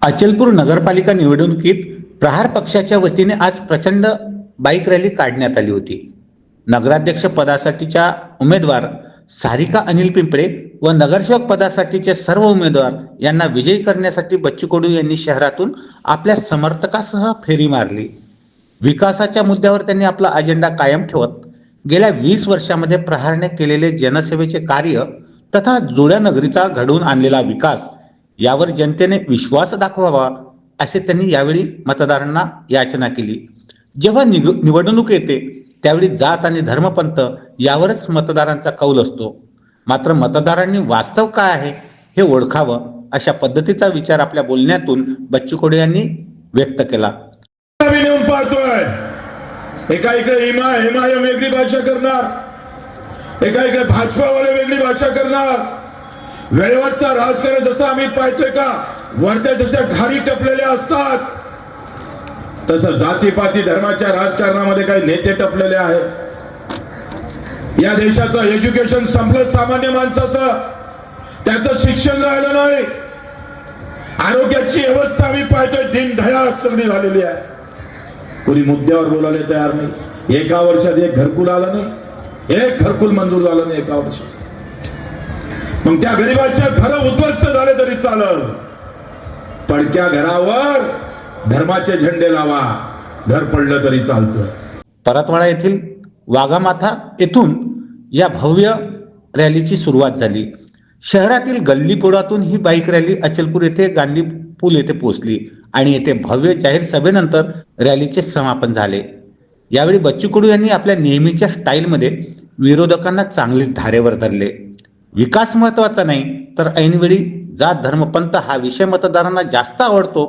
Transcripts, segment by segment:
अचलपूर नगरपालिका निवडणुकीत प्रहार पक्षाच्या वतीने आज प्रचंड बाईक रॅली काढण्यात आली होती. नगराध्यक्ष पदासाठीच्या उमेदवार सारिका अनिल पिंपळे व नगरसेवक पदासाठीचे सर्व उमेदवार यांना विजयी करण्यासाठी बच्चू कडू यांनी शहरातून आपल्या समर्थकासह फेरी मारली. विकासाच्या मुद्द्यावर त्यांनी आपला अजेंडा कायम ठेवत गेल्या 20 वर्षांमध्ये प्रहारने केलेले जनसेवेचे कार्य तथा जुळ्या नगरीचा घडवून आणलेला विकास यावर जनतेने विश्वास दाखवावा असे त्यांनी यावेळी मतदारांना याचना केली. जेव्हा निवडणूक येते त्यावेळी जात आणि धर्मपंथ यावरच मतदारांचा कौल असतो. मात्र मतदारांनी वास्तव काय आहे हे ओळखावं अशा पद्धतीचा विचार आपल्या बोलण्यातून बच्चू कडू यांनी व्यक्त केला. एका इकडे हिमायम वेगळी भाषा करणार, एका इकडे भाजपावाले वेगळी भाषा करणार. वेळेवरचा राजकारण जसं आम्ही पाहतोय का वरत्या जशा घारी टपलेल्या असतात तसं जातीपाती धर्माच्या राजकारणामध्ये काही नेते टपलेले आहेत. या देशाचं एज्युकेशन संपलं, सामान्य माणसाचं त्याचं शिक्षण राहिलं नाही. आरोग्याची व्यवस्था आम्ही पाहतोय दिनढळा सगळी झालेली आहे. कोणी मुद्द्यावर बोलायला तयार नाही. एका वर्षात एक घरकुल आलं नाही, एक घरकुल मंजूर झालं नाही एका वर्षात. मग त्या गरीबाच्या घर उद्ध्वस्त झाले तरी चालल, पडक्या घरावर धर्माचे झेंडे लावा, घर पडलं तरी चालतं. परतवाडा येथील वाघामाथा येथून या भव्य रॅलीची सुरुवात झाली. शहरातील गल्लीपोळातून ही बाईक रॅली अचलपूर येथे गांधी पूल येथे पोहोचली आणि येथे भव्य जाहीर सभेनंतर रॅलीचे समापन झाले. यावेळी बच्चू कडू यांनी आपल्या नेहमीच्या स्टाईलमध्ये विरोधकांना चांगलीच धारेवर धरले. विकास महत्वाचा नाही तर ऐनवेळी जात धर्मपंथ हा विषय मतदारांना जास्त आवडतो,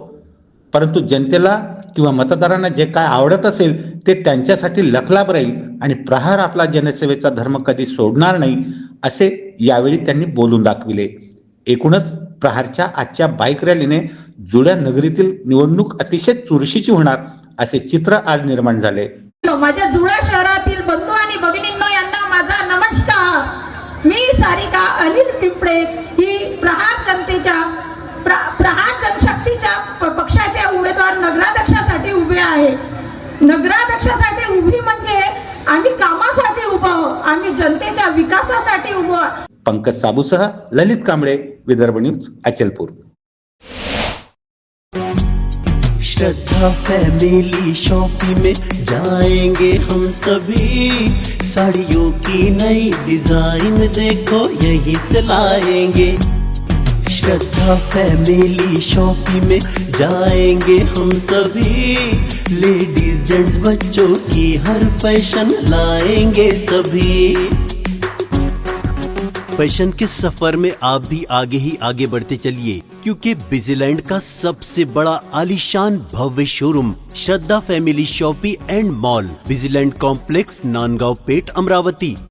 परंतु जनतेला किंवा मतदारांना जे काय आवडत असेल ते त्यांच्यासाठी लखलाभ राहील आणि प्रहार आपला जनसेवेचा धर्म कधी सोडणार नाही असे यावेळी त्यांनी बोलून दाखविले. एकूणच प्रहारच्या आजच्या बाईक रॅलीने जुळ्या नगरीतील निवडणूक अतिशय चुरशीची होणार असे चित्र आज निर्माण झाले. माझ्या जुळ्या शहरातील बंधू आणि भगिनींनो यांना माझा नमस्कार. मी सारिका अनिल पिंपळे ही प्रहार जनतेच्या प्रहार जनशक्तीच्या पक्षाचे उमेदवार नगराध्यक्षासाठी उभे आहे. नगराध्यक्षासाठी उभी म्हणजे आम्ही कामासाठी उभा आहोत, आम्ही जनतेच्या विकासासाठी उभो आहोत. पंकज साबूसह ललित कांबळे, विदर्भ न्यूज, अचलपूर. श्रद्धा फैमिली शॉपिंग में जाएंगे हम सभी. साड़ियों की नई डिजाइन देखो यहीं से लाएंगे. श्रद्धा फैमिली शॉपिंग में जाएंगे हम सभी. लेडीज जेंट्स बच्चों की हर फैशन लाएंगे सभी. फैशन के सफर में आप भी आगे ही आगे बढ़ते चलिए, क्योंकि बिजीलैंड का सबसे बड़ा आलीशान भव्य showroom Shraddha family shopping and mall, Busyland complex, Nandgaon Peth, Amravati.